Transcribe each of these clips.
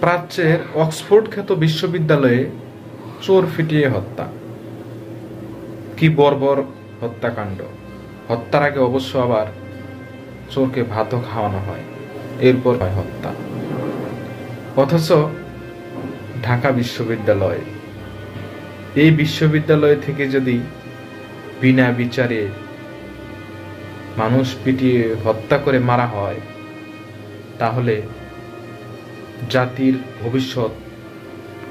প্রাচ্যের অক্সফোর্ড খ্যাত বিশ্ববিদ্যালয়ে চোর পিটিয়ে হত্যা। কি বর্বর হত্যাকাণ্ড! হত্যার আগে অবশ্য আবার চোরকে ভাতও খাওয়ানো হয়, এরপর হয় হত্যা। অথচ ঢাকা বিশ্ববিদ্যালয়, এই বিশ্ববিদ্যালয় থেকে যদি বিনা বিচারে মানুষ পিটিয়ে হত্যা করে মারা হয়, তাহলে জাতির ভবিষ্যৎ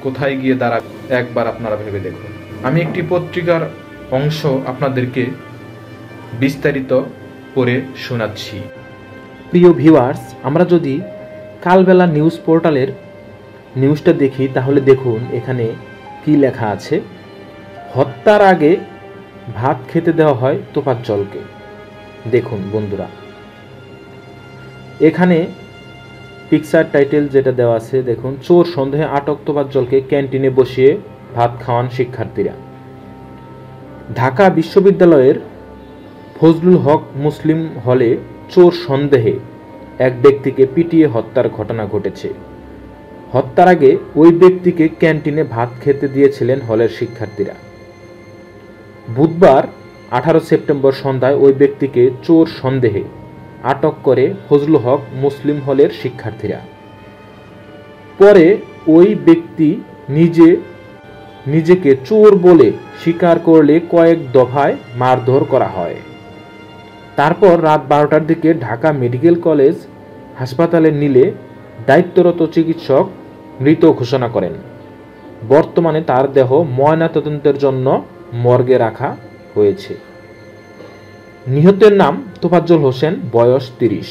কোথায় গিয়ে দাঁড়াবে একবার আপনারা ভেবে দেখুন। আমি একটি পত্রিকার অংশ আপনাদেরকে বিস্তারিত পড়ে শোনাচ্ছি। প্রিয় ভিউয়ার্স, আমরা যদি কালবেলা নিউজ পোর্টালের নিউজটা দেখি তাহলে দেখুন এখানে কি লেখা আছে। হত্যার আগে ভাত খেতে দেওয়া হয় তোফাজ্জলকে। দেখুন বন্ধুরা, এখানে পিকচার টাইটেল যেটা দেওয়া আছে দেখুন, চোর সন্দেহে আটক তোফাজ্জলকে ক্যান্টিনে বসিয়ে ভাত খাওয়ান শিক্ষার্থীরা। ঢাকা বিশ্ববিদ্যালয়ের ফজলুল হক মুসলিম হলে চোর সন্দেহে এক ব্যক্তিকে পিটিয়ে হত্যার ঘটনা ঘটেছে। হত্যার আগে ওই ব্যক্তিকে ক্যান্টিনে ভাত খেতে দিয়েছিলেন হলের শিক্ষার্থীরা। বুধবার 18 সেপ্টেম্বর সন্ধ্যায় ওই ব্যক্তিকে চোর সন্দেহে আটক করে ফজলুল হক মুসলিম হলের শিক্ষার্থীরা। পরে ওই ব্যক্তি নিজেকে চোর বলে স্বীকার করলে কয়েক দফায় মারধর করা হয়। তারপর রাত 12টার দিকে ঢাকা মেডিকেল কলেজ হাসপাতালে নিলে দায়িত্বরত চিকিৎসক মৃত ঘোষণা করেন। বর্তমানে তার দেহ ময়নাতদন্তের জন্য মর্গে রাখা হয়েছে। নিহতের নাম তোফাজ্জল হোসেন, বয়স 30।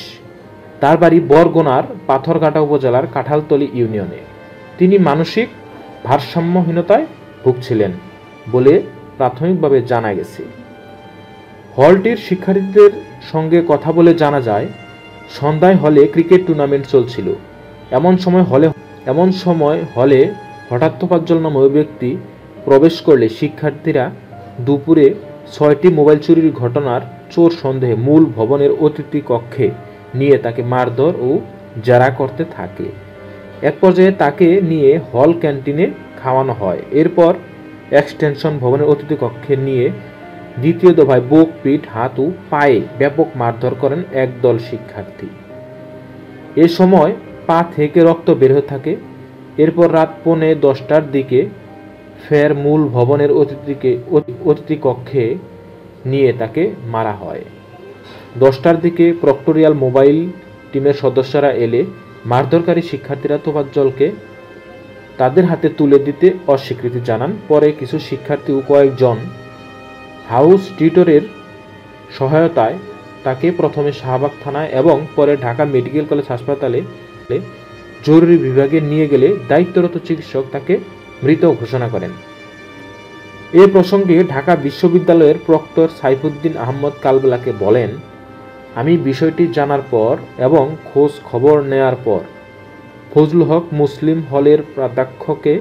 তার বাড়ি বরগুনার পাথরঘাটা উপজেলার কাঁঠালতলী ইউনিয়নে। তিনি মানসিক ভারসাম্যহীনতায় ভুগছিলেন বলে প্রাথমিকভাবে জানা গেছে। হলটির শিক্ষার্থীদের সঙ্গে কথা বলে জানা যায়, সন্ধ্যায় হলে ক্রিকেট টুর্নামেন্ট চলছিল। এমন সময় হলে হঠাৎ তোফাজ্জল নামে ওই ব্যক্তি প্রবেশ করলে শিক্ষার্থীরা দুপুরে 6টি মোবাইল চুরির ঘটনার চোর সন্দেহে মূল ভবনের অতিথি কক্ষে নিয়ে তাকে মারধর ও জেরা করতে থাকে। এক পর্যায়ে তাকে নিয়ে হল ক্যান্টিনে খাওয়ানো হয়। এরপর এক্সটেনশন ভবনের অতিথি কক্ষে নিয়ে দ্বিতীয় দফায় বুক, পিঠ, হাত ও পায়ে ব্যাপক মারধর করেন একদল শিক্ষার্থী। এ সময় পা থেকে রক্ত বের হতে থাকে। এরপর রাত 10:45টার দিকে ফের মূল ভবনের অতিথি কক্ষে নিয়ে তাকে মারা হয়। 10টার দিকে প্রক্টোরিয়াল মোবাইল টিমের সদস্যরা এলে মারধরকারী শিক্ষার্থীরা তোফাজ্জলকে তাদের হাতে তুলে দিতে অস্বীকৃতি জানান। পরে কিছু শিক্ষার্থী ও কয়েকজন হাউস টিউটরের সহায়তায় তাকে প্রথমে শাহবাগ থানায় এবং পরে ঢাকা মেডিকেল কলেজ হাসপাতালে জরুরি বিভাগে নিয়ে গেলে দায়িত্বরত চিকিৎসক তাকে মৃত ঘোষণা করেন। এ প্রসঙ্গে ঢাকা বিশ্ববিদ্যালয়ের প্রক্টর সাইফুদ্দিন আহমদ কালবেলাকে বলেন, আমি বিষয়টি জানার পর এবং খোঁজ খবর নেয়ার পর ফজলুল হক মুসলিম হলের প্রাধ্যক্ষকে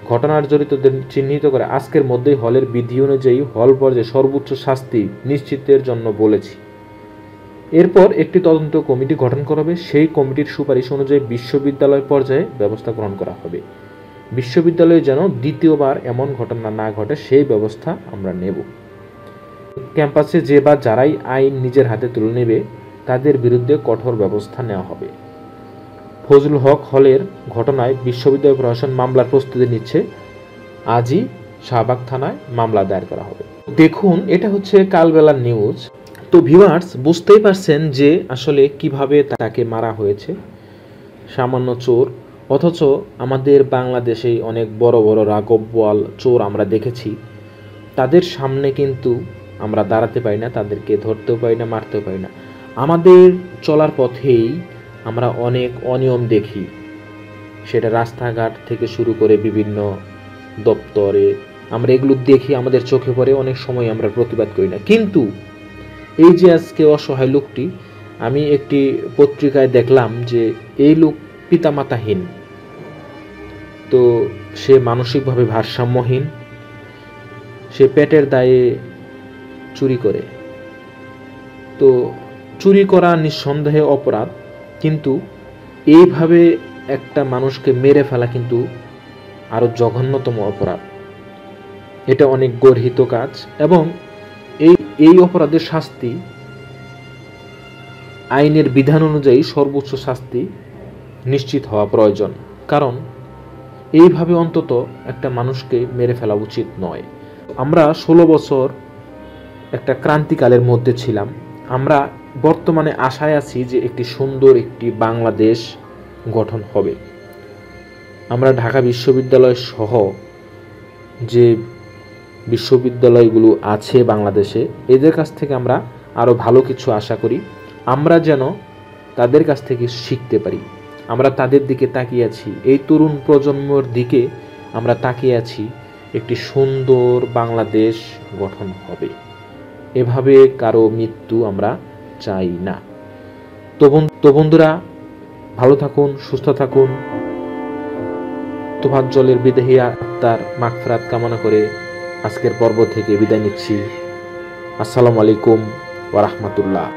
ঘটনার জড়িতদের চিহ্নিত করে আজকের মধ্যেই হলের বিধি অনুযায়ী হল পর্যায়ে সর্বোচ্চ শাস্তি নিশ্চিতের জন্য বলেছি। এরপর একটি তদন্ত কমিটি গঠন করা হবে। সেই কমিটির সুপারিশ অনুযায়ী বিশ্ববিদ্যালয় পর্যায়ে ব্যবস্থা গ্রহণ করা হবে। বিশ্ববিদ্যালয়ে যেন দ্বিতীয়বার এমন ঘটনা না ঘটে সেই ব্যবস্থা আমরা নেব। ক্যাম্পাসে যে বা যারাই আইন নিজের হাতে তুলে নেবে তাদের বিরুদ্ধে কঠোর ব্যবস্থা নেওয়া হবে। ফজলুল হক হলের ঘটনায় বিশ্ববিদ্যালয় প্রশাসন মামলার প্রস্তুতি নিচ্ছে। আজই শাহবাগ থানায় মামলা দায়ের করা হবে। দেখুন, এটা হচ্ছে কালবেলার নিউজ। তো ভিউয়ার্স, বুঝতেই পারছেন যে আসলে কিভাবে তাকে মারা হয়েছে। সামান্য চোর, অথচ আমাদের বাংলাদেশে অনেক বড় বড় রাঘব বোয়াল চোর আমরা দেখেছি। তাদের সামনে কিন্তু আমরা দাঁড়াতে পারি না, তাদেরকে ধরতেও পারি না, মারতেও পারি না। আমাদের চলার পথেই আমরা অনেক অনিয়ম দেখি, সেটা রাস্তাঘাট থেকে শুরু করে বিভিন্ন দপ্তরে আমরা এগুলো দেখি, আমাদের চোখে পড়ে, অনেক সময় আমরা প্রতিবাদ করি না। কিন্তু এই যে আজকে অসহায় লোকটি, আমি একটি পত্রিকায় দেখলাম যে এই লোক পিতামাতাহীন, তো সে মানসিকভাবে ভারসাম্যহীন, সে পেটের দায়ে চুরি করে। তো চুরি করা নিঃসন্দেহে অপরাধ, কিন্তু এইভাবে একটা মানুষকে মেরে ফেলা কিন্তু আরো জঘন্যতম অপরাধ। এটা অনেক গর্হিত কাজ এবং এই এই অপরাধের শাস্তি আইনের বিধান অনুযায়ী সর্বোচ্চ শাস্তি নিশ্চিত হওয়া প্রয়োজন, কারণ এইভাবে অন্তত একটা মানুষকে মেরে ফেলা উচিত নয়। আমরা 16 বছর একটা ক্রান্তিকালের মধ্যে ছিলাম। আমরা বর্তমানে আশায় আছি যে একটি সুন্দর একটি বাংলাদেশ গঠন হবে। আমরা ঢাকা বিশ্ববিদ্যালয় সহ যে বিশ্ববিদ্যালয়গুলো আছে বাংলাদেশে, এদের কাছ থেকে আমরা আরও ভালো কিছু আশা করি। আমরা যেন তাদের কাছ থেকে শিখতে পারি। আমরা তাদের দিকে তাকিয়ে আছি, এই তরুণ প্রজন্মের দিকে আমরা তাকিয়ে আছি, একটি সুন্দর বাংলাদেশ গঠন হবে। এভাবে কারো মৃত্যু আমরা চাই না। তো বন্ধুরা, ভালো থাকুন, সুস্থ থাকুন। তোফাজ্জলের বিদেহী আত্মার মাগফিরাত কামনা করে আজকের পর্ব থেকে বিদায় নিচ্ছি। আসসালামু আলাইকুম ওয়া রাহমাতুল্লাহ।